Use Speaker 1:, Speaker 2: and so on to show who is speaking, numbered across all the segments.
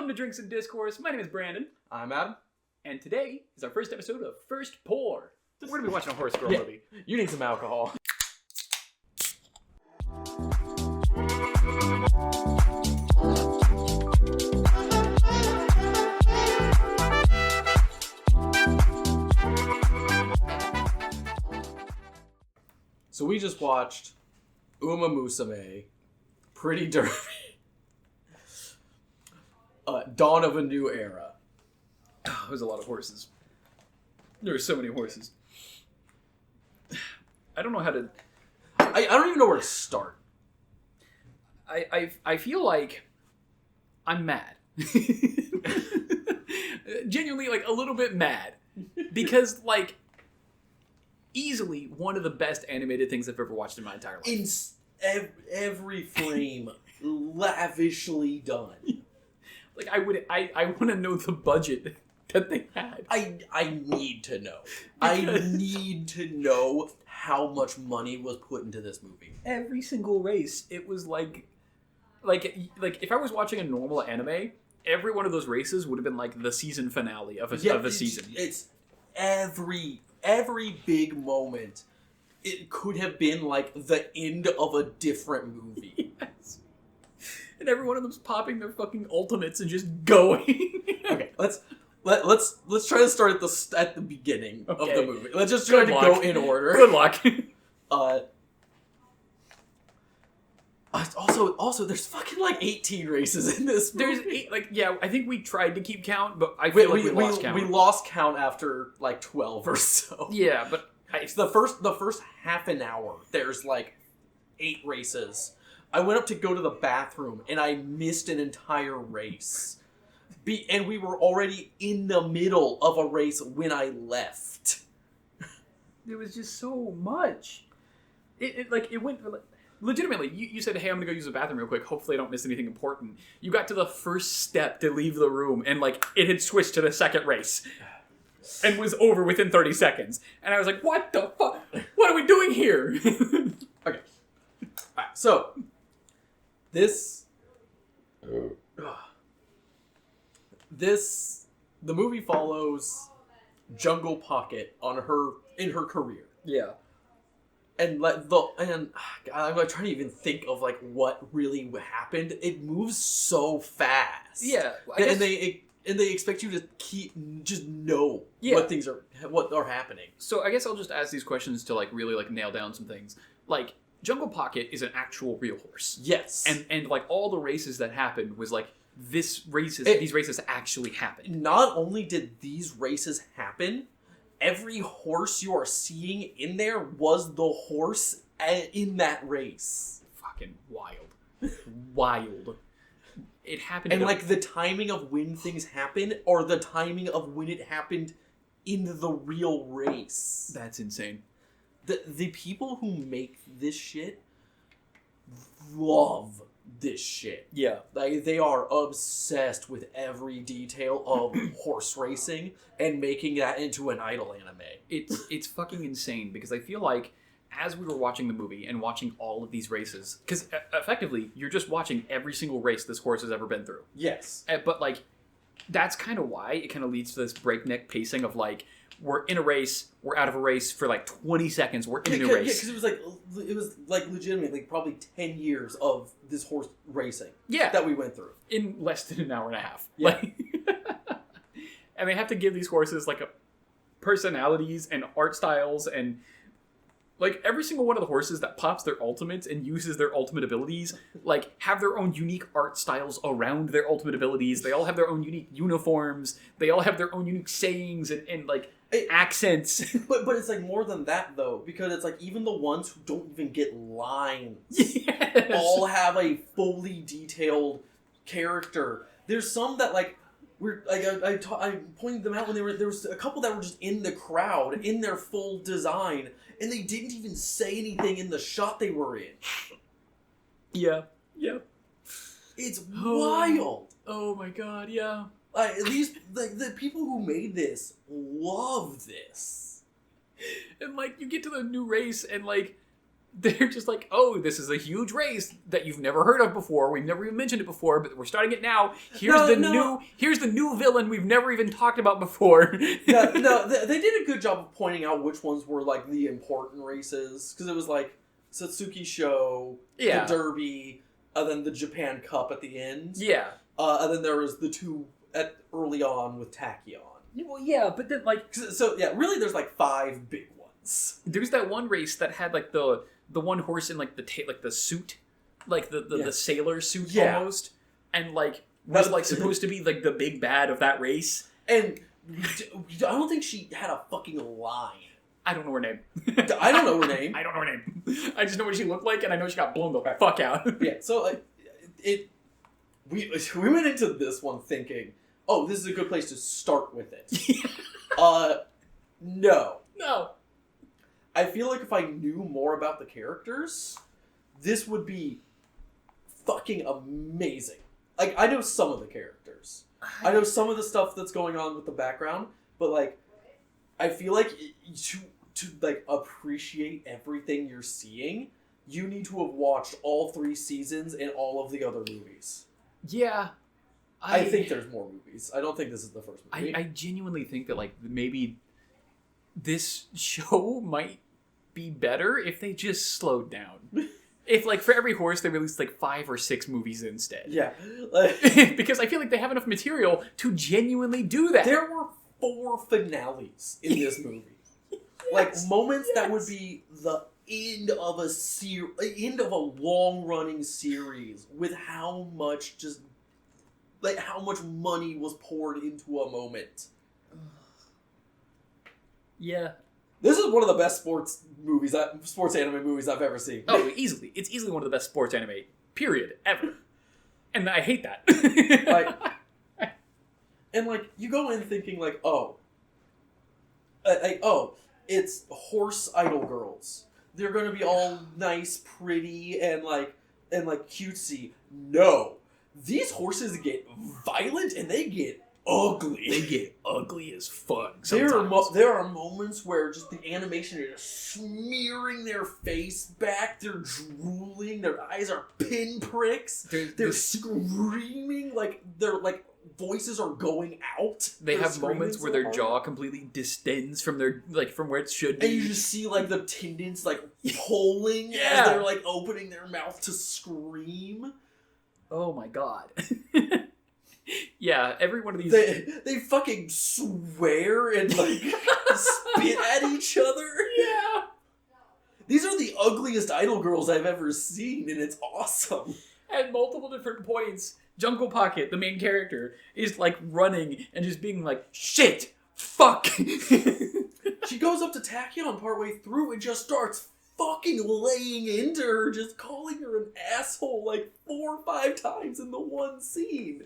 Speaker 1: Welcome to Drinks and Discourse. My name is Brandon.
Speaker 2: I'm Adam.
Speaker 1: And today is our first episode of First Pour. We're going to be watching a horse girl movie.
Speaker 2: You need some alcohol. So we just watched Umamusume, Pretty Derby, Dawn of a New Era.
Speaker 1: Oh, there's a lot of horses. There are so many horses. I don't know how to...
Speaker 2: I don't even know where to start.
Speaker 1: I feel like I'm mad. Genuinely, like, a little bit mad. Because, like, easily one of the best animated things I've ever watched in my entire life.
Speaker 2: Every frame lavishly done.
Speaker 1: Like, I want to know the budget that they had.
Speaker 2: I need to know. I need to know how much money was put into this movie.
Speaker 1: Every single race, it was like if I was watching a normal anime, every one of those races would have been like the season finale of a season.
Speaker 2: It's every big moment. It could have been like the end of a different movie.
Speaker 1: Yes. And every one of them's popping their fucking ultimates and just going.
Speaker 2: Okay, let's try to start at the beginning of the movie. Let's just try to go in order.
Speaker 1: Good luck.
Speaker 2: Also, there's fucking like 18 races in this movie.
Speaker 1: There's 8, I think we tried to keep count, but I feel like we lost count.
Speaker 2: We lost count after like 12 or so.
Speaker 1: Yeah, but
Speaker 2: the first half an hour, there's like 8 races. I went up to go to the bathroom and I missed an entire race. And we were already in the middle of a race when I left.
Speaker 1: There was just so much. It went... Legitimately, you said, hey, I'm going to go use the bathroom real quick. Hopefully I don't miss anything important. You got to the first step to leave the room, and, like, it had switched to the second race. And was over within 30 seconds. And I was like, what the fuck? What are we doing here?
Speaker 2: Okay. Alright, so... The movie follows Jungle Pocket in her career.
Speaker 1: Yeah.
Speaker 2: And I'm like trying to even think of like what really happened. It moves so fast.
Speaker 1: Yeah.
Speaker 2: And they expect you to just know what are happening.
Speaker 1: So I guess I'll just ask these questions to like really like nail down some things. Like Jungle Pocket is an actual real horse.
Speaker 2: Yes.
Speaker 1: And like all the races that happened was like these races actually happened.
Speaker 2: Not only did these races happen, every horse you are seeing in there was the horse in that race.
Speaker 1: Fucking wild. Wild. It happened.
Speaker 2: And like the timing of when things happen or the timing of when it happened in the real race.
Speaker 1: That's insane.
Speaker 2: The people who make this shit love this shit.
Speaker 1: Yeah.
Speaker 2: Like, they are obsessed with every detail of horse racing and making that into an idol anime.
Speaker 1: It's fucking insane because I feel like as we were watching the movie and watching all of these races, because effectively you're just watching every single race this horse has ever been through.
Speaker 2: Yes.
Speaker 1: But like, that's kind of why it kind of leads to this breakneck pacing of like, we're in a race, we're out of a race for like 20 seconds, we're in a new race.
Speaker 2: Yeah, because it was like legitimately probably 10 years of this horse racing that we went through.
Speaker 1: In less than an hour and a half.
Speaker 2: Yeah.
Speaker 1: Like, and they have to give these horses like personalities and art styles and like every single one of the horses that pops their ultimates and uses their ultimate abilities, like have their own unique art styles around their ultimate abilities. They all have their own unique uniforms. They all have their own unique sayings and accents.
Speaker 2: But it's like more than that though, because it's like even the ones who don't even get lines all have a fully detailed character. There's some that like were like I pointed them out when there was a couple that were just in the crowd in their full design and they didn't even say anything in the shot they were in.
Speaker 1: Yeah.
Speaker 2: It's wild.
Speaker 1: Oh my god, yeah.
Speaker 2: At least the people who made this love this.
Speaker 1: And like you get to the new race and like they're just like, oh, this is a huge race that you've never heard of before. We've never even mentioned it before, but we're starting it now. Here's the new villain we've never even talked about before.
Speaker 2: No, they did a good job of pointing out which ones were like the important races, because it was like Satsuki Show, the Derby, and then the Japan Cup at the end.
Speaker 1: Yeah.
Speaker 2: And then there was the two early on with Tachyon.
Speaker 1: Well, yeah, but then like
Speaker 2: really, there's like 5 big ones.
Speaker 1: There's that one race that had like the one horse in like the suit, like the sailor suit almost, and like was like supposed to be like the big bad of that race.
Speaker 2: And I don't think she had a fucking line.
Speaker 1: I don't know her name.
Speaker 2: I don't know her name.
Speaker 1: I don't know her name. I just know what she looked like, and I know she got blown the fuck out.
Speaker 2: Yeah. So we went into this one thinking, oh, this is a good place to start with it. No. I feel like if I knew more about the characters, this would be fucking amazing. Like, I know some of the characters. I know some of the stuff that's going on with the background, but, like, I feel like to like, appreciate everything you're seeing, you need to have watched all 3 seasons and all of the other movies.
Speaker 1: Yeah.
Speaker 2: I think there's more movies. I don't think this is the first movie.
Speaker 1: I genuinely think that, like, maybe this show might be better if they just slowed down. If, like, for every horse, they released, like, 5 or 6 movies instead.
Speaker 2: Yeah.
Speaker 1: Because I feel like they have enough material to genuinely do that.
Speaker 2: There were 4 finales in this movie. Like, moments that would be the end of a long-running series with how much money was poured into a moment.
Speaker 1: Yeah.
Speaker 2: This is one of the best sports anime movies I've ever seen.
Speaker 1: Oh, easily. It's easily one of the best sports anime, period, ever. And I hate that.
Speaker 2: You go in thinking, like, it's horse idol girls. They're gonna be all nice, pretty, and cutesy. No. These horses get violent and they get ugly.
Speaker 1: They get ugly as fuck.
Speaker 2: There are moments where just the animation is just smearing their face back. They're drooling. Their eyes are pinpricks. They're screaming like their voices are going out.
Speaker 1: They have moments where their jaw completely distends from from where it should be.
Speaker 2: And you just see the tendons pulling as they're opening their mouth to scream.
Speaker 1: Oh my god. Yeah, every one of these...
Speaker 2: They fucking swear and, spit at each other.
Speaker 1: Yeah.
Speaker 2: These are the ugliest idol girls I've ever seen, and it's awesome.
Speaker 1: At multiple different points, Jungle Pocket, the main character, is, running and just being like, shit! Fuck!
Speaker 2: She goes up to Tachyon partway through and just starts fucking laying into her, just calling her an asshole 4 or 5 times in the one scene.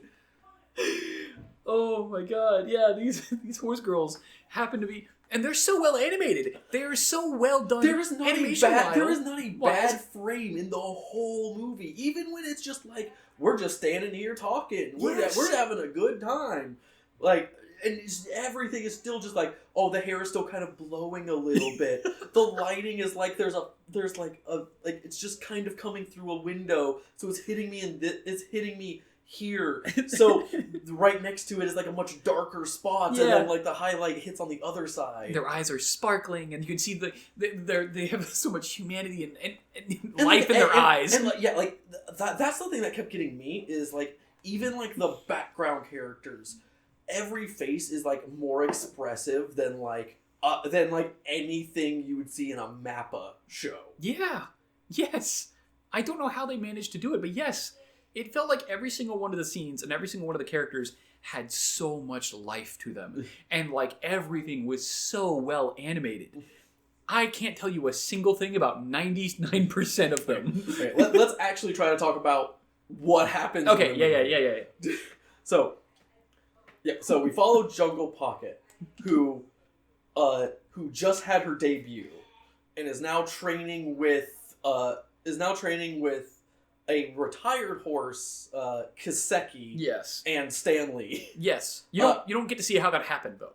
Speaker 1: Oh my god, yeah, these horse girls happen to be, and they're so well animated. They are so well done.
Speaker 2: There is not a bad frame in the whole movie, even when it's just we're just standing here talking. We're having a good time, and everything is still just the hair is still kind of blowing a little bit. The lighting is it's just kind of coming through a window, so it's hitting me it's hitting me here. So right next to it is a much darker spot, and then the highlight hits on the other side.
Speaker 1: Their eyes are sparkling, and you can see they have so much humanity and life in their eyes.
Speaker 2: And that's the thing that kept getting me is even the background characters. Every face is more expressive than anything you would see in a Mappa show. Yeah. Yes. I don't know how they managed to do it, but yes, it felt like every single one of the scenes and every single one of the characters had so much life to them, and everything was so well animated. I can't tell you a single thing about 99% of them. Okay, let's actually try to talk about what happens.
Speaker 1: Okay. Yeah.
Speaker 2: So we follow Jungle Pocket, who just had her debut, and is now training with a retired horse, Kiseki.
Speaker 1: Yes.
Speaker 2: And Stanley.
Speaker 1: Yes. You don't get to see how that happened though.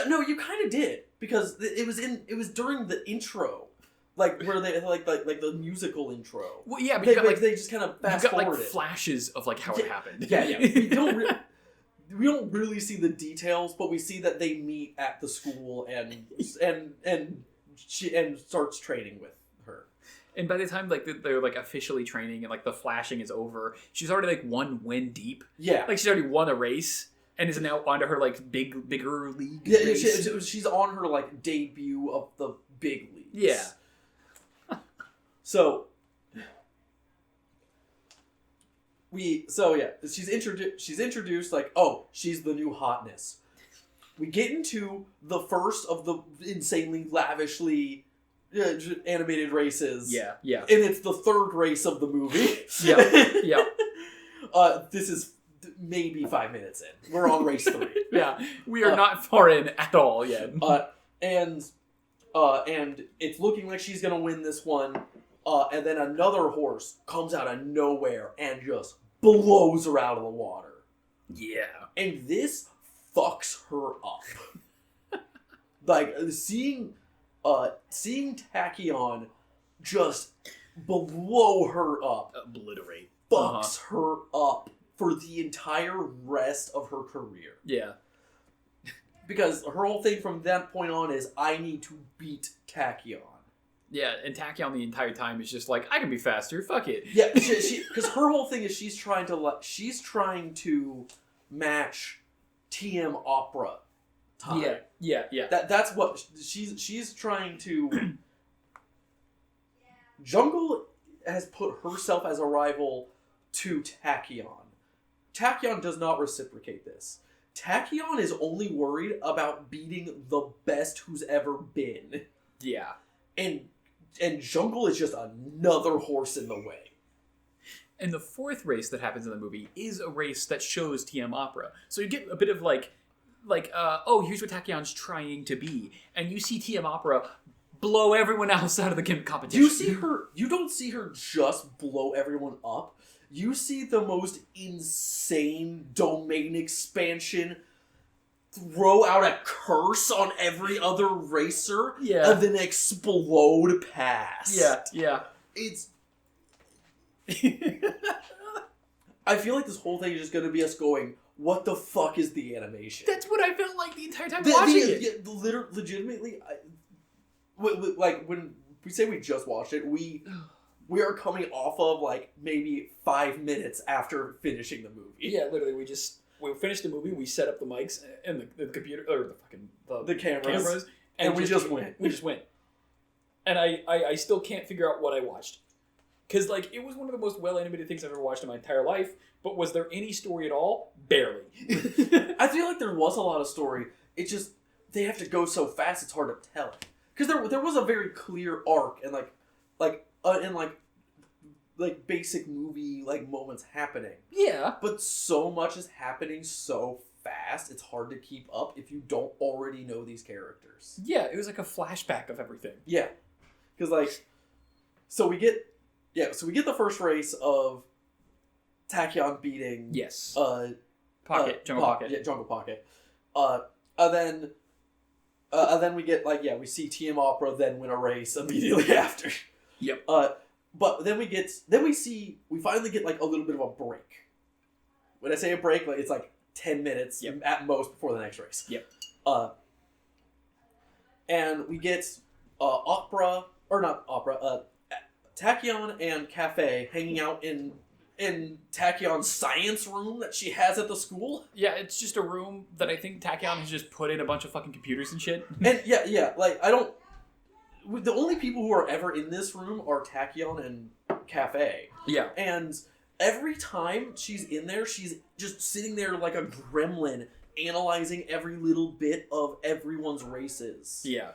Speaker 2: No, you kind of did, because it was during the intro like where they like the musical intro.
Speaker 1: Well, yeah, but
Speaker 2: they just kind of fast forward it.
Speaker 1: Flashes of like how it happened.
Speaker 2: Yeah. We don't really see the details, but we see that they meet at the school and starts training with her.
Speaker 1: And by the time like they're like officially training and like the flashing is over, she's already like one win deep.
Speaker 2: Yeah,
Speaker 1: like she's already won a race and is now onto her like bigger league.
Speaker 2: Yeah, she's on her like debut of the big leagues.
Speaker 1: Yeah.
Speaker 2: So she's introduced like, oh, she's the new hotness. We get into the first of the insanely lavishly animated races.
Speaker 1: Yeah.
Speaker 2: And it's the third race of the movie.
Speaker 1: Yeah.
Speaker 2: This is maybe 5 minutes in. We're on race 3.
Speaker 1: Yeah. We are not far in at all yet.
Speaker 2: And it's looking like she's gonna win this one. And then another horse comes out of nowhere and just blows her out of the water.
Speaker 1: Yeah.
Speaker 2: And this fucks her up. Like, seeing Tachyon just blow her up.
Speaker 1: Obliterate.
Speaker 2: Fucks her up for the entire rest of her career.
Speaker 1: Yeah.
Speaker 2: Because her whole thing from that point on is, I need to beat Tachyon.
Speaker 1: Yeah, and Tachyon the entire time is just like, I can be faster, fuck it.
Speaker 2: Yeah, because her whole thing is she's trying to match TM Opera time.
Speaker 1: Yeah.
Speaker 2: That's what she's trying to. Jungle has put herself as a rival to Tachyon. Tachyon does not reciprocate this. Tachyon is only worried about beating the best who's ever been.
Speaker 1: Yeah.
Speaker 2: And Jungle is just another horse in the way.
Speaker 1: And the fourth race that happens in the movie is a race that shows TM Opera. So you get a bit of oh, here's what Tachyon's trying to be. And you see TM Opera blow everyone else out of the competition.
Speaker 2: You don't see her just blow everyone up. You see the most insane domain expansion, throw out a curse on every other racer, and then explode past.
Speaker 1: Yeah.
Speaker 2: It's... I feel like this whole thing is just going to be us going, what the fuck is the animation?
Speaker 1: That's what I felt like the entire time watching it.
Speaker 2: Legitimately, like, when we say we just watched it, we are coming off of, like, maybe 5 minutes after finishing the movie.
Speaker 1: Yeah, literally, we finished the movie, we set up the mics and the computer, or the cameras
Speaker 2: and we just went.
Speaker 1: We just went. And I still can't figure out what I watched. Because, like, it was one of the most well-animated things I've ever watched in my entire life, but was there any story at all? Barely.
Speaker 2: I feel like there was a lot of story. It just, they have to go so fast, it's hard to tell it. Because there was a very clear arc and, like basic movie, like, moments happening.
Speaker 1: Yeah.
Speaker 2: But so much is happening so fast, it's hard to keep up if you don't already know these characters.
Speaker 1: Yeah, it was like a flashback of everything.
Speaker 2: Yeah. Because, like, so we get the first race of Tachyon beating...
Speaker 1: Yes.
Speaker 2: Jungle
Speaker 1: Pocket.
Speaker 2: Yeah, Jungle Pocket. And then we get, we see TM Opera then win a race immediately after.
Speaker 1: Yep.
Speaker 2: But then we finally get, like, a little bit of a break. When I say a break, like, it's, like, 10 minutes at most before the next race.
Speaker 1: Yep.
Speaker 2: And we get Tachyon and Cafe hanging out in Tachyon's science room that she has at the school.
Speaker 1: Yeah, it's just a room that I think Tachyon has just put in a bunch of fucking computers and shit.
Speaker 2: And the only people who are ever in this room are Tachyon and Cafe.
Speaker 1: Yeah.
Speaker 2: And every time she's in there, she's just sitting there like a gremlin, analyzing every little bit of everyone's races.
Speaker 1: Yeah.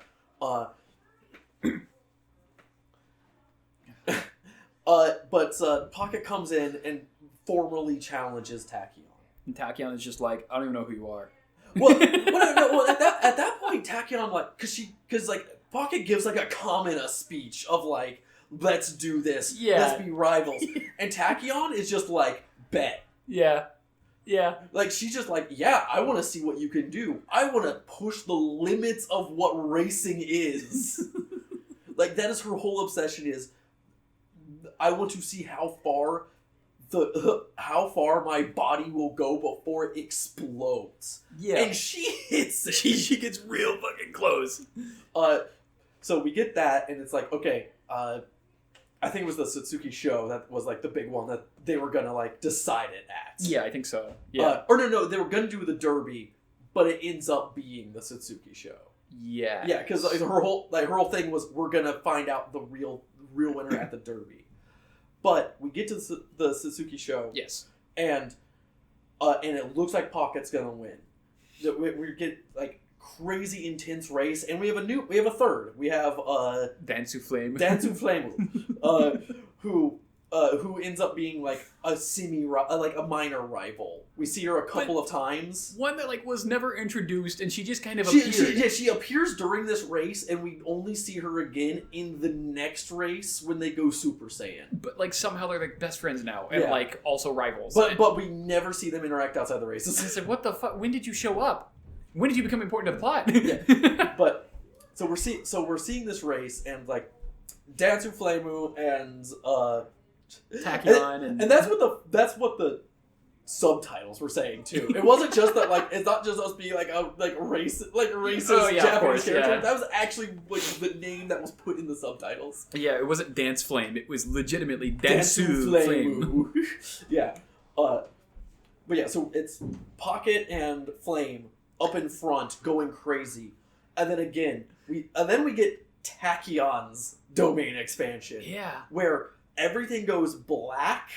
Speaker 2: But Pocket comes in and formally challenges Tachyon.
Speaker 1: And Tachyon is just like, I don't even know who you are.
Speaker 2: Well, at that point, Tachyon, like, because Pocket gives like a Kamina speech of like, let's do this, let's be rivals, and Tachyon is just like, bet.
Speaker 1: Yeah.
Speaker 2: Like, she's just like, yeah, I want to see what you can do. I want to push the limits of what racing is. Like, that is her whole obsession is, I want to see how far my body will go before it explodes.
Speaker 1: Yeah.
Speaker 2: And she hits it.
Speaker 1: She gets real fucking close.
Speaker 2: So we get that, and it's like, okay, I think it was the Satsuki show that was like the big one that they were gonna like decide it at.
Speaker 1: Yeah, I think so. Yeah.
Speaker 2: Or no, they were gonna do the Derby, but it ends up being the Satsuki show.
Speaker 1: Yeah.
Speaker 2: Yeah, because like, her whole thing was we're gonna find out the real winner at the Derby. But we get to the Satsuki show.
Speaker 1: Yes.
Speaker 2: And it looks like Pocket's gonna win. We get like crazy intense race, and we have a third. We have
Speaker 1: Dansu Flame.
Speaker 2: who ends up being like a minor rival. We see her a couple of times.
Speaker 1: One that like was never introduced, and she just kind of appeared.
Speaker 2: She appears during this race, and we only see her again in the next race when they go Super Saiyan.
Speaker 1: But like somehow they're like best friends now, and like also rivals.
Speaker 2: But we never see them interact outside the races.
Speaker 1: I said, what the fuck? When did you show up? When did you become important to the plot?
Speaker 2: Yeah. But so we're seeing this race, and like Dansu Flame and
Speaker 1: Tachyon and
Speaker 2: that's what the subtitles were saying too. It wasn't just that like it's not just us being like a racist Japanese character. Yeah. That was actually like the name that was put in the subtitles.
Speaker 1: Yeah, it wasn't Dance Flame. It was legitimately Dansu Flame.
Speaker 2: Yeah. But yeah, so it's Pocket and Flame up in front going crazy. And then again, we get Tachyon's domain expansion.
Speaker 1: Yeah.
Speaker 2: Where everything goes black.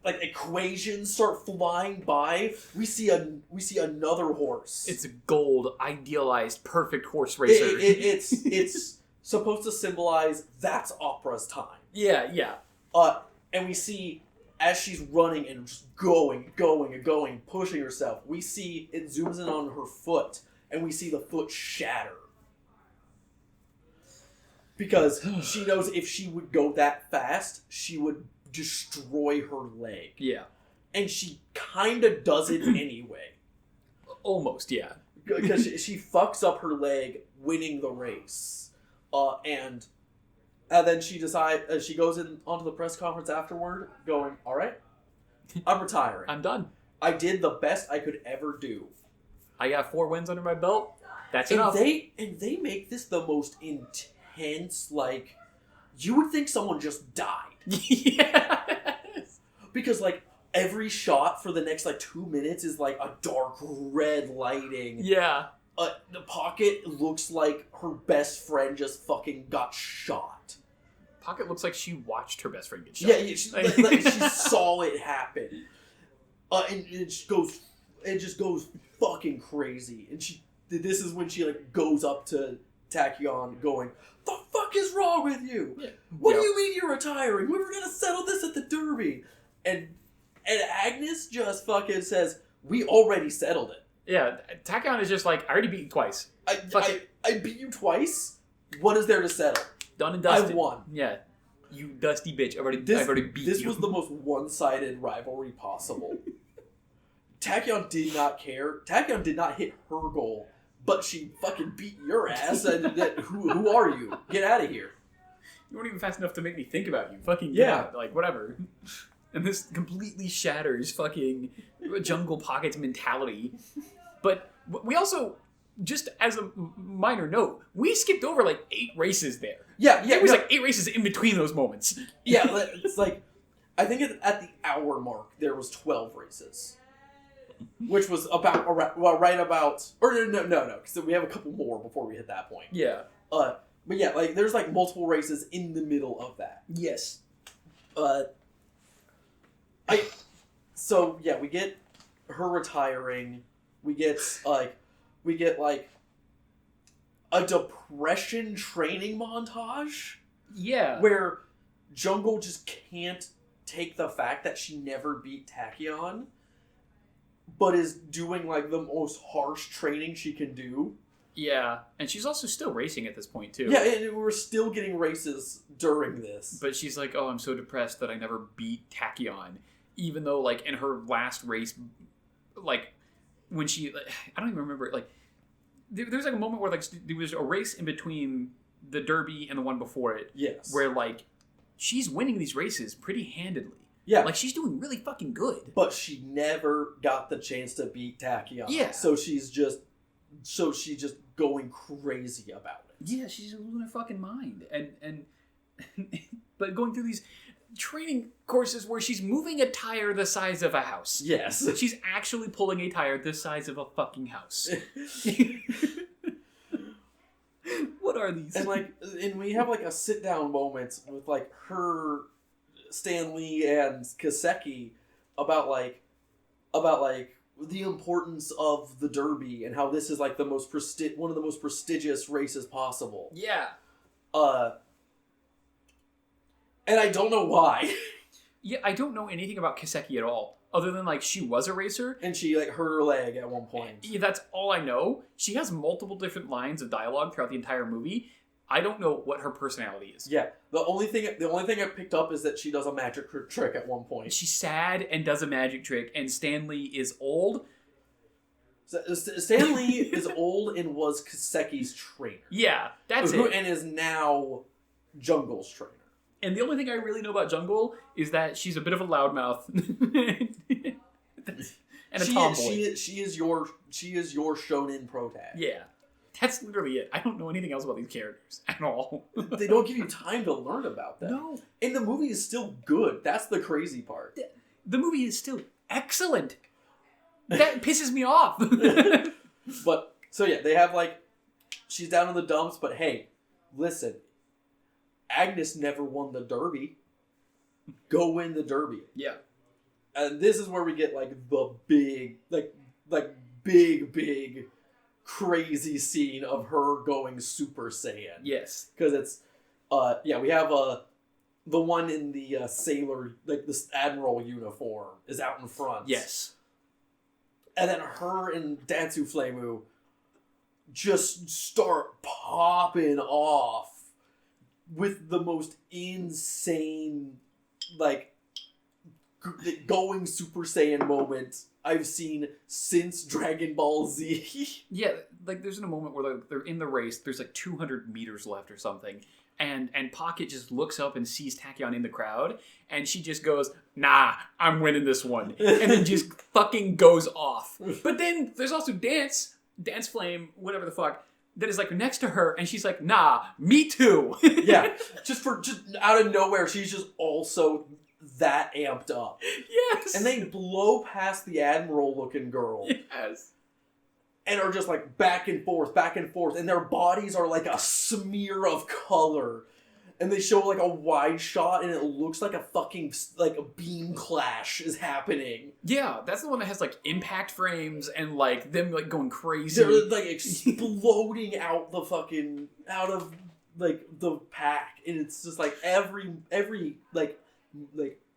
Speaker 2: Like equations start flying by. We see another horse.
Speaker 1: It's a gold, idealized, perfect horse racer.
Speaker 2: It's supposed to symbolize that's Opera's time.
Speaker 1: Yeah.
Speaker 2: And we see as she's running and just going, pushing herself. We see it zooms in on her foot, and we see the foot shatter. Because she knows if she would go that fast, she would destroy her leg.
Speaker 1: Yeah.
Speaker 2: And she kind of does it anyway.
Speaker 1: Almost, yeah.
Speaker 2: Because she fucks up her leg winning the race. And then she decides, she goes onto the press conference afterward going, all right, I'm retiring.
Speaker 1: I'm done.
Speaker 2: I did the best I could ever do.
Speaker 1: I got 4 wins under my belt. That's enough.
Speaker 2: And they make this the most intense, like, you would think someone just died.
Speaker 1: Yes.
Speaker 2: Because, like, every shot for the next, like, 2 minutes is, like, a dark red lighting.
Speaker 1: Yeah.
Speaker 2: The Pocket looks like her best friend just fucking got shot.
Speaker 1: Pocket looks like she watched her best friend get shot.
Speaker 2: Yeah, she saw it happen. And it just goes fucking crazy. And this is when she, like, goes up to Tachyon going, the fuck is wrong with you? Yeah. What do you mean you're retiring? We were gonna settle this at the Derby. And Agnes just fucking says, we already settled it.
Speaker 1: Yeah, Tachyon is just like, I already beat you twice.
Speaker 2: I beat you twice? What is there to settle?
Speaker 1: Done and dusted.
Speaker 2: I won.
Speaker 1: Yeah. You dusty bitch. I've already beat you.
Speaker 2: This was the most one-sided rivalry possible. Tachyon did not care. Tachyon did not hit her goal. But she fucking beat your ass. Who are you? Get out of here.
Speaker 1: You weren't even fast enough to make me think about you. Fucking get out. Like, whatever. And this completely shatters fucking Jungle Pocket's mentality. But we also, just as a minor note, we skipped over like 8 races there.
Speaker 2: Yeah.
Speaker 1: There was like 8 races in between those moments.
Speaker 2: Yeah, it's like, I think at the hour mark, there was 12 races. Which was right about, or no, because we have a couple more before we hit that point.
Speaker 1: Yeah.
Speaker 2: But yeah, like there's like multiple races in the middle of that.
Speaker 1: Yes.
Speaker 2: So yeah, we get her retiring. We get like a depression training montage.
Speaker 1: Yeah.
Speaker 2: Where Jungle just can't take the fact that she never beat Tachyon, but is doing like the most harsh training she can do.
Speaker 1: Yeah, and she's also still racing at this point too.
Speaker 2: Yeah, and we're still getting races during this.
Speaker 1: But she's like, oh, I'm so depressed that I never beat Tachyon. Even though, like, in her last race, like, when she, I don't even remember, like, there's like a moment where, like, there was a race in between the Derby and the one before it.
Speaker 2: Yes.
Speaker 1: Where, like, she's winning these races pretty handedly.
Speaker 2: Yeah.
Speaker 1: Like, she's doing really fucking good.
Speaker 2: But she never got the chance to beat Tachyon.
Speaker 1: Yeah.
Speaker 2: So she's just going crazy about it.
Speaker 1: Yeah, she's losing her fucking mind. And but going through these training courses where she's moving a tire the size of a house.
Speaker 2: Yes.
Speaker 1: She's actually pulling a tire the size of a fucking house. What are these?
Speaker 2: And we have like a sit down moment with like her, Stanley, and Kaseki about the importance of the Derby and how this is like the most one of the most prestigious races possible.
Speaker 1: Yeah.
Speaker 2: And I don't know why.
Speaker 1: Yeah, I don't know anything about Kaseki at all, other than like she was a racer.
Speaker 2: And she like hurt her leg at one point.
Speaker 1: Yeah, that's all I know. She has multiple different lines of dialogue throughout the entire movie. I don't know what her personality is.
Speaker 2: Yeah, the only thing I picked up is that she does a magic trick at one point.
Speaker 1: She's sad and does a magic trick, and Stanley is old.
Speaker 2: Stanley is old and was Kaseki's trainer.
Speaker 1: Yeah, that's it.
Speaker 2: And is now Jungle's trainer.
Speaker 1: And the only thing I really know about Jungle is that she's a bit of a loudmouth. And a tomboy.
Speaker 2: She is your shonen pro tag.
Speaker 1: Yeah. That's literally it. I don't know anything else about these characters at all.
Speaker 2: They don't give you time to learn about them.
Speaker 1: No.
Speaker 2: And the movie is still good. That's the crazy part.
Speaker 1: The movie is still excellent. That pisses me off.
Speaker 2: But, so yeah, they have like, she's down in the dumps, but hey, listen, Agnes never won the Derby. Go win the Derby.
Speaker 1: Yeah.
Speaker 2: And this is where we get like the big, big crazy scene of her going Super Saiyan.
Speaker 1: Yes.
Speaker 2: Because it's, we have the one in the sailor, like this admiral uniform is out in front.
Speaker 1: Yes.
Speaker 2: And then her and Dansu Flemu just start popping off with the most insane, like, going Super Saiyan moment I've seen since Dragon Ball Z.
Speaker 1: Yeah, like there's a moment where they're in the race, there's like 200 meters left or something, and Pocket just looks up and sees Tachyon in the crowd, and she just goes, nah, I'm winning this one, and then just fucking goes off. But then there's also Dance Flame, whatever the fuck, that is like next to her, and she's like, nah, me too.
Speaker 2: Yeah, just out of nowhere, she's just also that amped up.
Speaker 1: Yes.
Speaker 2: And they blow past the Admiral looking girl.
Speaker 1: Yes.
Speaker 2: And are just like back and forth, and their bodies are like a smear of color. And they show like a wide shot, and it looks like a fucking, like a beam clash is happening.
Speaker 1: Yeah, that's the one that has like impact frames and like them like going crazy.
Speaker 2: They're like exploding out of like the pack, and it's just like every like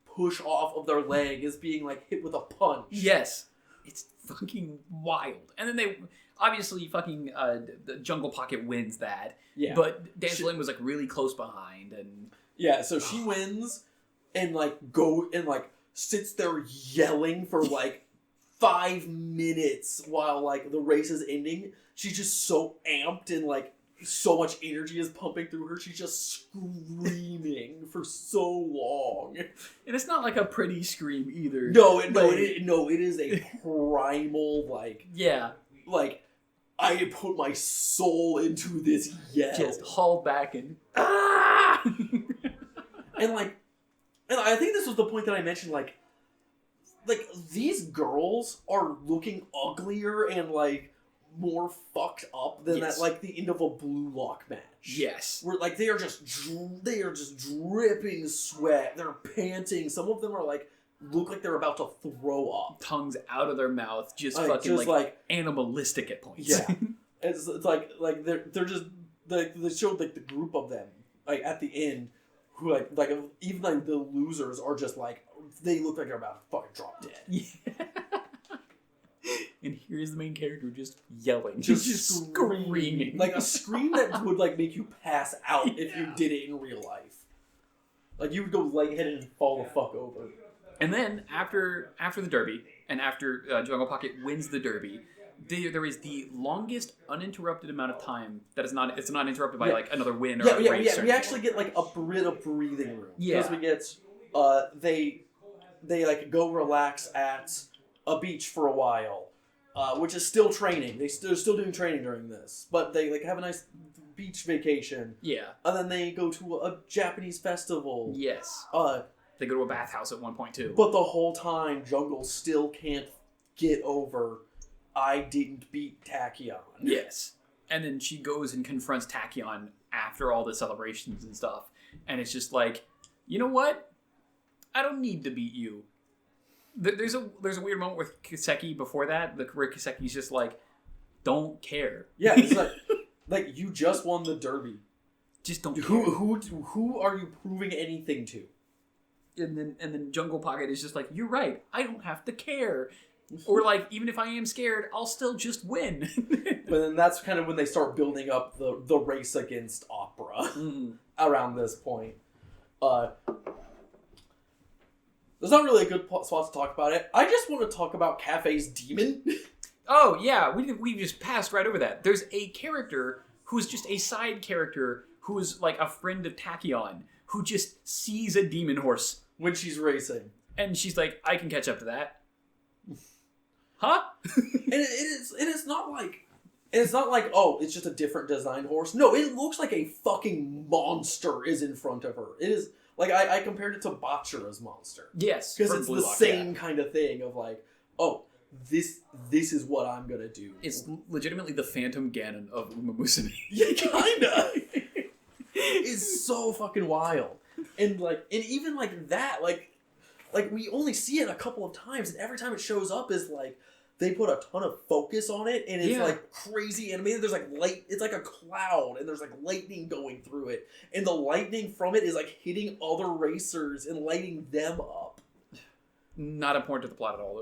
Speaker 2: push off of their leg is being like hit with a punch.
Speaker 1: Yes. It's fucking wild. And then they obviously fucking the Jungle Pocket wins that.
Speaker 2: Yeah.
Speaker 1: But Dan Flynn was like really close behind, and
Speaker 2: yeah, so she wins and like sits there yelling for like 5 minutes while like the race is ending. She's just so amped and like so much energy is pumping through her. She's just screaming for so long.
Speaker 1: And it's not like a pretty scream either.
Speaker 2: It is a primal like,
Speaker 1: yeah,
Speaker 2: like I put my soul into this yell.
Speaker 1: Just haul back and ah!
Speaker 2: and I think this was the point that I mentioned, like these girls are looking uglier and like more fucked up than
Speaker 1: yes.
Speaker 2: that, like the end of a Blue Lock match.
Speaker 1: Yes.
Speaker 2: Where like they are just dripping sweat. They're panting. Some of them are like look like they're about to throw up.
Speaker 1: Tongues out of their mouth, just
Speaker 2: like,
Speaker 1: fucking
Speaker 2: just
Speaker 1: like animalistic at points.
Speaker 2: Yeah. it's like they're just like they showed like the group of them like at the end who like even like the losers are just like they look like they're about to fucking drop dead.
Speaker 1: Yeah. And here's the main character just yelling,
Speaker 2: just screaming, like a scream that would like make you pass out if you did it in real life. Like you would go lightheaded and fall the fuck over.
Speaker 1: And then after the Derby, and after Jungle Pocket wins the Derby, there is the longest uninterrupted amount of time that is not interrupted by like another win or
Speaker 2: yeah.
Speaker 1: race.
Speaker 2: We actually get like a bit of breathing room.
Speaker 1: Yeah,
Speaker 2: because we get they like go relax at a beach for a while, which is still training. They're still doing training during this, but they like have a nice beach vacation.
Speaker 1: Yeah,
Speaker 2: and then they go to a Japanese festival.
Speaker 1: Yes. They go to a bathhouse at one point too.
Speaker 2: But the whole time, Jungle still can't get over, I didn't beat Tachyon.
Speaker 1: Yes. And then she goes and confronts Tachyon after all the celebrations and stuff. And it's just like, you know what? I don't need to beat you. There's a weird moment with Kiseki before that, where Kiseki's just like, don't care.
Speaker 2: Yeah, it's like you just won the Derby.
Speaker 1: Just don't care.
Speaker 2: Who are you proving anything to?
Speaker 1: And then Jungle Pocket is just like, you're right, I don't have to care. Or like, even if I am scared, I'll still just win.
Speaker 2: But then that's kind of when they start building up the race against Opera around this point. There's not really a good spot to talk about it. I just want to talk about Cafe's demon.
Speaker 1: Oh yeah, we just passed right over that. There's a character who's just a side character who's like a friend of Tachyon who just sees a demon horse
Speaker 2: when she's racing,
Speaker 1: and she's like, I can catch up to that. Huh?
Speaker 2: and it's not like oh, it's just a different design horse. No, it looks like a fucking monster is in front of her. It is like I compared it to Bachira's monster.
Speaker 1: Yes,
Speaker 2: because it's the same kind of thing of like, oh, this is what I'm gonna do.
Speaker 1: It's legitimately the Phantom Ganon of Umamusume.
Speaker 2: Yeah, kinda. It's so fucking wild, and even like that, like we only see it a couple of times, and every time it shows up is like they put a ton of focus on it, and it's like crazy animated. There's like light, it's like a cloud, and there's like lightning going through it, and the lightning from it is like hitting other racers and lighting them up.
Speaker 1: Not important to the plot at all,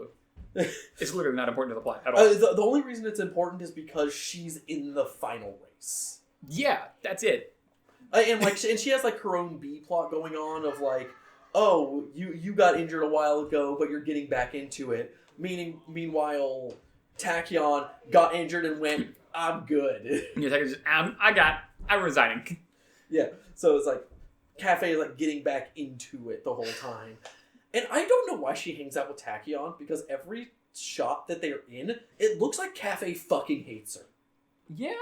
Speaker 1: though. It's literally not important to the plot at all.
Speaker 2: The only reason it's important is because she's in the final race.
Speaker 1: Yeah, that's it.
Speaker 2: And she has like her own B plot going on of like, oh, you got injured a while ago, but you're getting back into it. Meanwhile, Tachyon got injured and went, I'm good.
Speaker 1: Yeah, Takyon's just, I'm resigning.
Speaker 2: Yeah, so it's like, Cafe is like getting back into it the whole time. And I don't know why she hangs out with Tachyon, because every shot that they're in, it looks like Cafe fucking hates her.
Speaker 1: Yeah?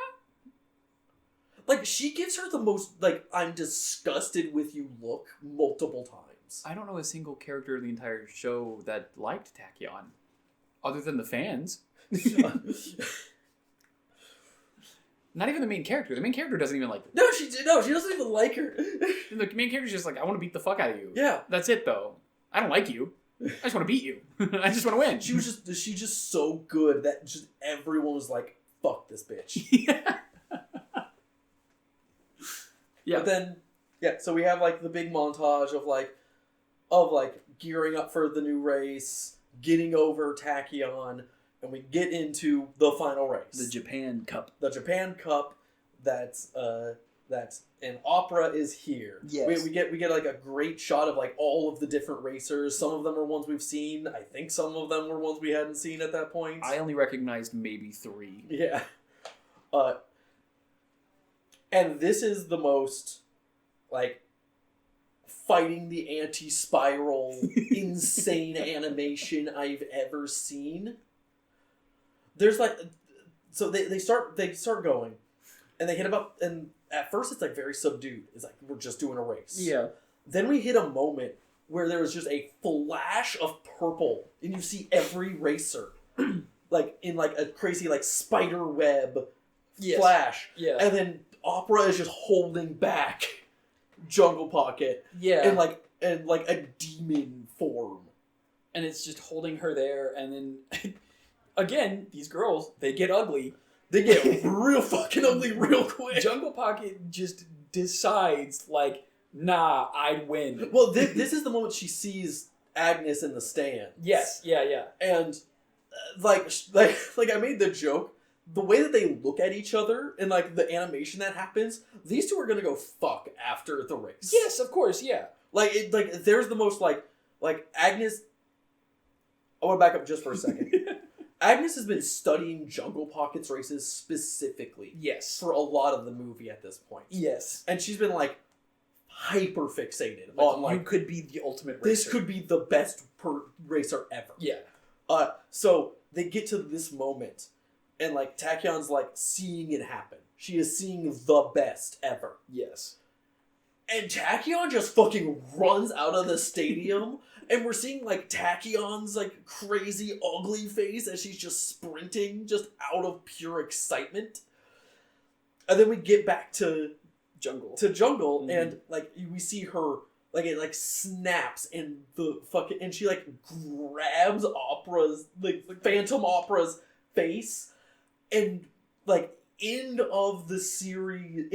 Speaker 2: Like, she gives her the most, like, I'm disgusted with you look multiple times.
Speaker 1: I don't know a single character in the entire show that liked Tachyon. Other than the fans. Not even the main character. The main character doesn't even like her.
Speaker 2: No, she doesn't even like her.
Speaker 1: The main character's just like, I want to beat the fuck out of you.
Speaker 2: Yeah.
Speaker 1: That's it, though. I don't like you. I just want to beat you. I just want to win.
Speaker 2: She's just so good that just everyone was like, fuck this bitch.
Speaker 1: Yeah. Yeah.
Speaker 2: But then, yeah, so we have like the big montage of gearing up for the new race, getting over Tachyon, and we get into the final race.
Speaker 1: The Japan Cup.
Speaker 2: The Japan Cup that's and Opera is here.
Speaker 1: Yes.
Speaker 2: We get like a great shot of like all of the different racers. Some of them are ones we've seen. I think some of them were ones we hadn't seen at that point.
Speaker 1: I only recognized maybe 3.
Speaker 2: Yeah. And this is the most, like, fighting the anti-spiral, insane animation I've ever seen. There's, like, so they start going, and they hit about, and at first it's, like, very subdued. It's like, we're just doing a race.
Speaker 1: Yeah.
Speaker 2: Then we hit a moment where there's just a flash of purple, and you see every racer, like, in, like, a crazy, like, spider web flash.
Speaker 1: Yeah.
Speaker 2: And then Opera is just holding back Jungle Pocket.
Speaker 1: Yeah.
Speaker 2: In like a demon form.
Speaker 1: And it's just holding her there, and then again, these girls, they get ugly.
Speaker 2: They get real fucking ugly real quick.
Speaker 1: Jungle Pocket just decides, like, nah, I'd win.
Speaker 2: Well, this is the moment she sees Agnes in the stand.
Speaker 1: Yes, yeah.
Speaker 2: And like I made the joke. The way that they look at each other and, like, the animation that happens, these two are gonna go fuck after the race.
Speaker 1: Yes, of course, yeah.
Speaker 2: There's the most, like Agnes... I want to back up just for a second. Agnes has been studying Jungle Pocket's races specifically.
Speaker 1: Yes.
Speaker 2: For a lot of the movie at this point.
Speaker 1: Yes.
Speaker 2: And she's been like hyper fixated on like
Speaker 1: you could be the ultimate racer.
Speaker 2: This could be the best racer ever.
Speaker 1: Yeah.
Speaker 2: So they get to this moment, and like Tachyon's like seeing it happen. She is seeing the best ever.
Speaker 1: Yes.
Speaker 2: And Tachyon just fucking runs out of the stadium, and we're seeing like Tachyon's like crazy ugly face as she's just sprinting, just out of pure excitement. And then we get back to
Speaker 1: Jungle.
Speaker 2: Mm-hmm. And like we see her like it like snaps and the fucking and she like grabs Opera's like Phantom Opera's face and like end of the series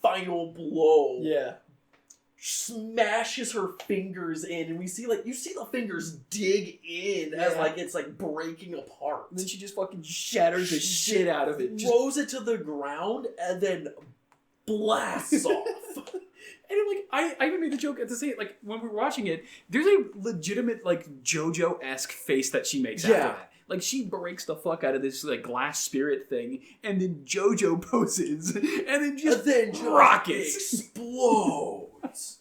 Speaker 2: final blow.
Speaker 1: Yeah.
Speaker 2: Smashes her fingers in, and we see like you see the fingers dig in as like it's like breaking apart.
Speaker 1: And then she just fucking shatters the shit out of it.
Speaker 2: Throws it to the ground and then blasts off.
Speaker 1: And like I even made the joke at the same like when we were watching it, there's a legitimate like JoJo-esque face that she makes after that. Like she breaks the fuck out of this like glass spirit thing, and then JoJo poses, and then just rockets
Speaker 2: explodes.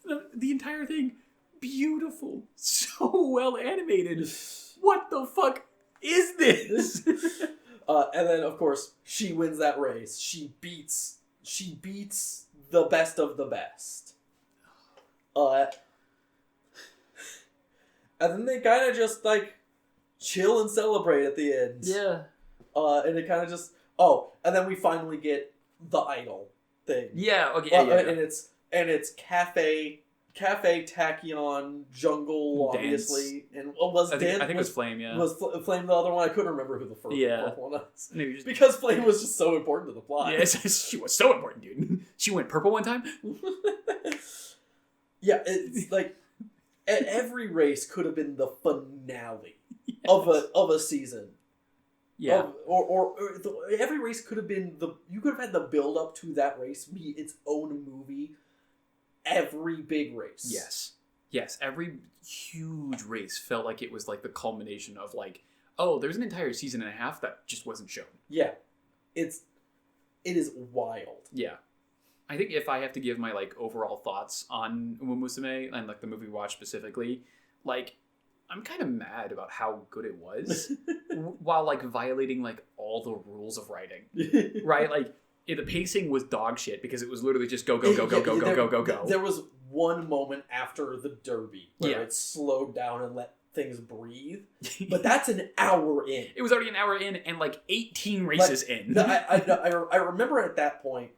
Speaker 1: The entire thing, beautiful, so well animated. What the fuck is this?
Speaker 2: And then of course she wins that race. She beats the best of the best. And then they kind of just, like, chill and celebrate at the end.
Speaker 1: Yeah.
Speaker 2: And it kind of just... Oh, and then we finally get the idol thing.
Speaker 1: Yeah, okay, yeah.
Speaker 2: And it's Cafe, Tachyon, Jungle,
Speaker 1: Dance.
Speaker 2: Obviously. And
Speaker 1: I think it was Flame, yeah.
Speaker 2: Was Flame the other one? I couldn't remember who the first one was.
Speaker 1: Maybe
Speaker 2: because Flame was just so important to the plot.
Speaker 1: Yeah, she was so important, dude. She went purple one time?
Speaker 2: Yeah, it's like... Every race could have been the finale of a season.
Speaker 1: Yeah.
Speaker 2: Or every race could have been you could have had the build up to that race be its own movie. Every big race.
Speaker 1: Yes. Every huge race felt like it was like the culmination of like, oh, there's an entire season and a half that just wasn't shown.
Speaker 2: Yeah. It is wild.
Speaker 1: Yeah. I think if I have to give my like overall thoughts on Umamusume and like the movie watch specifically, like I'm kind of mad about how good it was while like violating like all the rules of writing. Right? Like the pacing was dog shit because it was literally just go.
Speaker 2: There was one moment after the Derby where it slowed down and let things breathe, but that's an hour in.
Speaker 1: It was already an hour in and like 18 races in.
Speaker 2: I remember at that point.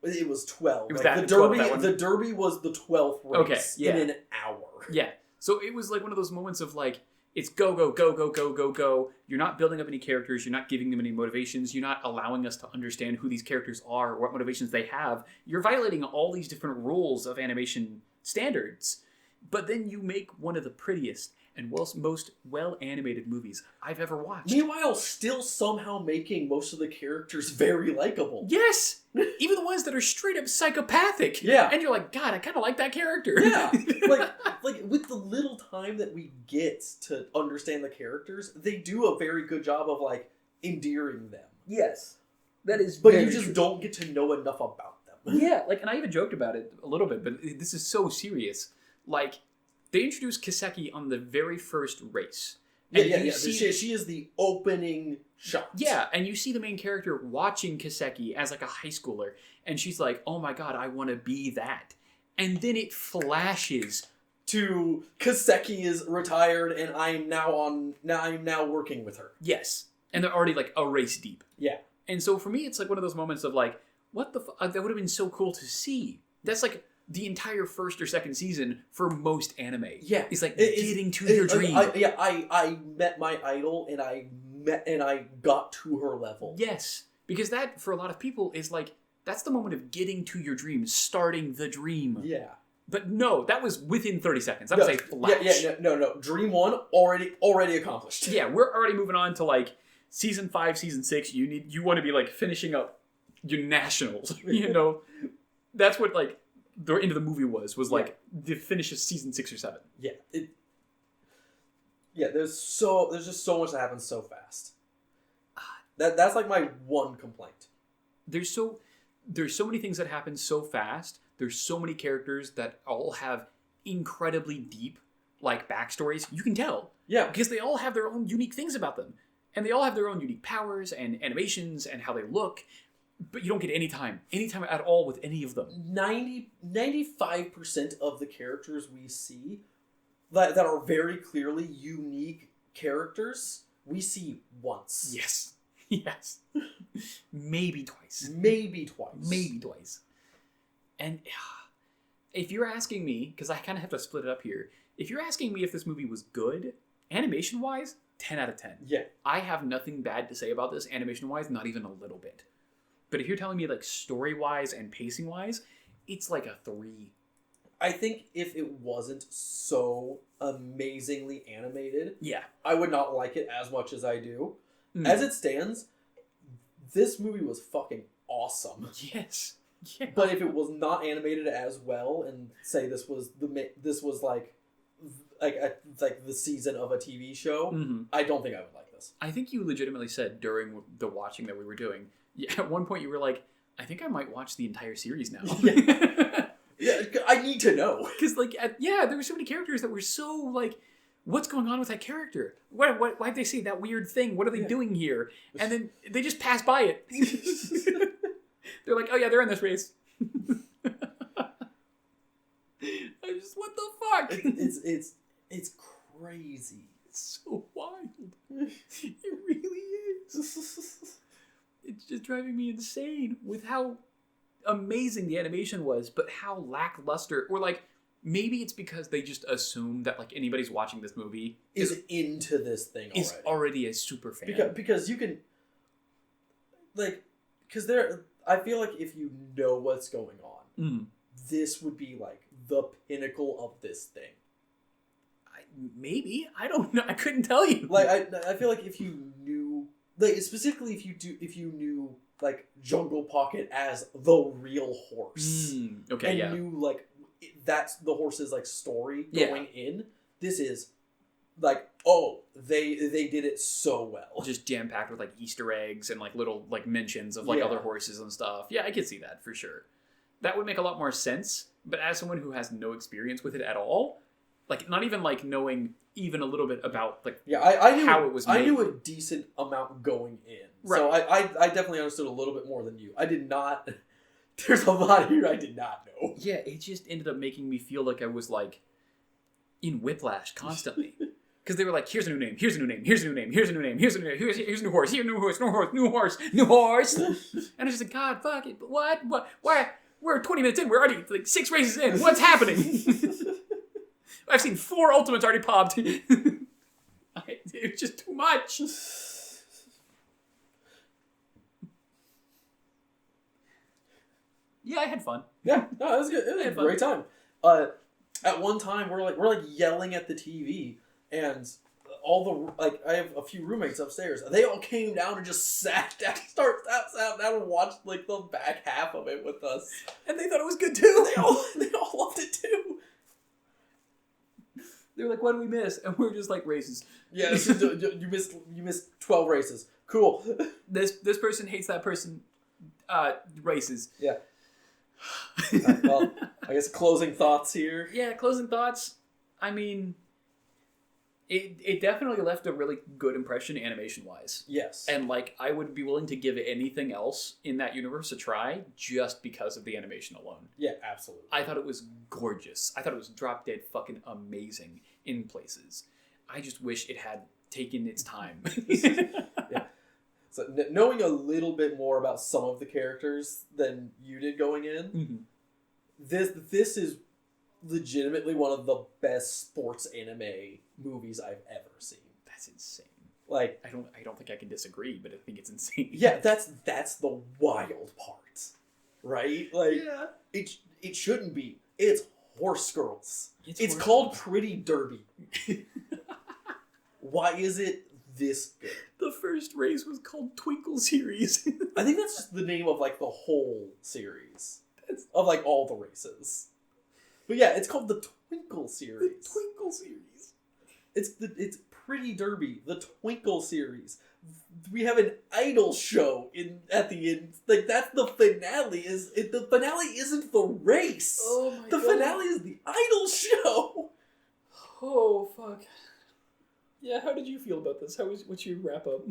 Speaker 2: It was 12.
Speaker 1: It was
Speaker 2: like,
Speaker 1: that,
Speaker 2: the
Speaker 1: 12,
Speaker 2: Derby.
Speaker 1: that
Speaker 2: The Derby was the 12th race in an hour.
Speaker 1: Yeah. So it was like one of those moments of like, it's go. You're not building up any characters. You're not giving them any motivations. You're not allowing us to understand who these characters are, what motivations they have. You're violating all these different rules of animation standards. But then you make one of the prettiest and most well-animated movies I've ever watched.
Speaker 2: Meanwhile, still somehow making most of the characters very likable.
Speaker 1: Yes! Even the ones that are straight up psychopathic.
Speaker 2: Yeah.
Speaker 1: And you're like, God, I kind of like that character.
Speaker 2: Yeah. like with the little time that we get to understand the characters, they do a very good job of like endearing them.
Speaker 1: Yes. That is
Speaker 2: But you just don't get to know enough about them.
Speaker 1: Yeah, like, and I even joked about it a little bit, but this is so serious. Like, they introduced Kiseki on the very first race.
Speaker 2: And she is the opening shot.
Speaker 1: Yeah, and you see the main character watching Kiseki as like a high schooler, and she's like, "Oh my god, I want to be that." And then it flashes
Speaker 2: to Kiseki is retired, and I'm now working with her.
Speaker 1: Yes, and they're already like a race deep.
Speaker 2: Yeah,
Speaker 1: and so for me, it's like one of those moments of like, what the that would have been so cool to see. That's like the entire first or second season for most anime.
Speaker 2: Yeah.
Speaker 1: It's like getting to your dream.
Speaker 2: I met my idol and I got to her level.
Speaker 1: Yes. Because that, for a lot of people, is like, that's the moment of getting to your dream, starting the dream.
Speaker 2: Yeah.
Speaker 1: But no, that was within 30 seconds. That was a flash.
Speaker 2: No. Dream 1 already accomplished.
Speaker 1: Yeah, we're already moving on to like season 5, season 6. You want to be like finishing up your nationals. You know? That's what like the end of the movie was like the finish of season 6 or 7.
Speaker 2: Yeah. Yeah, there's just so much that happens so fast. That's like my one complaint.
Speaker 1: There's so many things that happen so fast. There's so many characters that all have incredibly deep like backstories. You can tell.
Speaker 2: Yeah.
Speaker 1: Because they all have their own unique things about them. And they all have their own unique powers and animations and how they look. But you don't get any time at all with any of them.
Speaker 2: 95% of the characters we see that are very clearly unique characters, we see once.
Speaker 1: Yes. Yes. Maybe twice. And if you're asking me, because I kind of have to split it up here, if you're asking me if this movie was good, animation-wise, 10 out of 10.
Speaker 2: Yeah.
Speaker 1: I have nothing bad to say about this animation-wise, not even a little bit. But if you're telling me like story-wise and pacing-wise, it's like a 3.
Speaker 2: I think if it wasn't so amazingly animated,
Speaker 1: yeah,
Speaker 2: I would not like it as much as I do. As it stands, this movie was fucking awesome.
Speaker 1: Yes. Yeah.
Speaker 2: But if it was not animated as well, and say this was like the season of a TV show, I don't think I would like this.
Speaker 1: I think you legitimately said during the watching that we were doing, at one point you were like, I think I might watch the entire series now.
Speaker 2: Yeah, I need to know.
Speaker 1: Because there were so many characters that were so like, what's going on with that character? Why'd they say that weird thing? What are they doing here? And then they just pass by it. They're like, oh yeah, they're in this race. I just, what the fuck?
Speaker 2: It's crazy.
Speaker 1: It's so wild. It really is. It's just driving me insane with how amazing the animation was, but how lackluster, or like, maybe it's because they just assume that like anybody's watching this movie
Speaker 2: is into this thing already.
Speaker 1: Is already a super fan.
Speaker 2: Because you can, like, because I feel like if you know what's going on, this would be like the pinnacle of this thing.
Speaker 1: Maybe, I don't know. I couldn't tell you.
Speaker 2: Like I feel like if you knew, like specifically if you knew like Jungle Pocket as the real horse, and knew like that's the horse's like story going in. This is like, oh, they did it so well.
Speaker 1: Just jam packed with like Easter eggs and like little like mentions of like other horses and stuff. Yeah, I could see that for sure. That would make a lot more sense. But as someone who has no experience with it at all, like not even like knowing even a little bit about like
Speaker 2: I knew
Speaker 1: how it was made.
Speaker 2: I knew a decent amount going in.
Speaker 1: Right.
Speaker 2: So I definitely understood a little bit more than you. I did not. There's a lot here I did not know.
Speaker 1: Yeah, it just ended up making me feel like I was like in whiplash constantly. Because they were like, here's a new name, here's a new name, here's a new name, here's a new name, here's a new name, here's a new horse, here's a new horse, new horse, new horse, new horse. And I was just like, God, fuck it, what? Why? We're 20 minutes in, we're already like 6 races in, what's happening? I've seen 4 Ultimates already popped. It's just too much. Yeah, I had fun.
Speaker 2: Yeah, no, it was good. It was a great time. At one time, we're like yelling at the TV, and all I have a few roommates upstairs. They all came down and just sat down and watched like the back half of it with us,
Speaker 1: and they thought it was good too.
Speaker 2: They all loved it too.
Speaker 1: They were like, "What did we miss?" And we were just like, "Races."
Speaker 2: Yeah, you missed 12 races. Cool.
Speaker 1: This person hates that person. Races.
Speaker 2: Yeah. Well, I guess closing thoughts here.
Speaker 1: Yeah, closing thoughts. I mean, it definitely left a really good impression animation-wise.
Speaker 2: Yes.
Speaker 1: And, like, I would be willing to give anything else in that universe a try just because of the animation alone.
Speaker 2: Yeah, absolutely.
Speaker 1: I thought it was gorgeous. I thought it was drop-dead fucking amazing in places. I just wish it had taken its time.
Speaker 2: Yeah. So knowing a little bit more about some of the characters than you did going in, this is legitimately one of the best sports anime movies I've ever seen.
Speaker 1: That's insane.
Speaker 2: Like
Speaker 1: I don't think I can disagree, but I think it's insane.
Speaker 2: Yeah, that's the wild part, right? Like it shouldn't be. It's horse girls. It's called Pretty Derby. Why is it this good?
Speaker 1: The first race was called Twinkle Series.
Speaker 2: I think that's just the name of like the whole series of like all the races. But yeah, it's called the Twinkle Series.
Speaker 1: The Twinkle Series.
Speaker 2: It's Pretty Derby, the Twinkle series. We have an idol show at the end. Like, that's the finale. The finale isn't the race.
Speaker 1: Oh my
Speaker 2: the
Speaker 1: God.
Speaker 2: finale is the idol show.
Speaker 1: Oh, fuck. Yeah, how did you feel about this? What's your wrap up?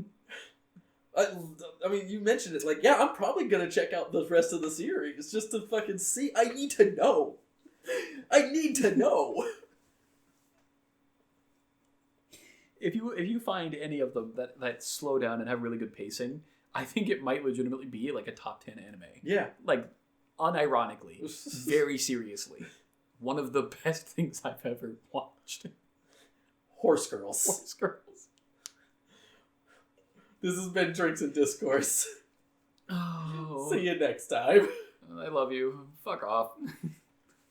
Speaker 2: I mean, you mentioned it. Like, yeah, I'm probably gonna check out the rest of the series just to fucking see. I need to know. I need to know.
Speaker 1: If you find any of them that slow down and have really good pacing, I think it might legitimately be like a top 10 anime.
Speaker 2: Yeah.
Speaker 1: Like, unironically, very seriously, one of the best things I've ever watched.
Speaker 2: Horse Girls.
Speaker 1: Horse Girls.
Speaker 2: This has been Drinks and Discourse.
Speaker 1: Oh.
Speaker 2: See you next time.
Speaker 1: I love you. Fuck off.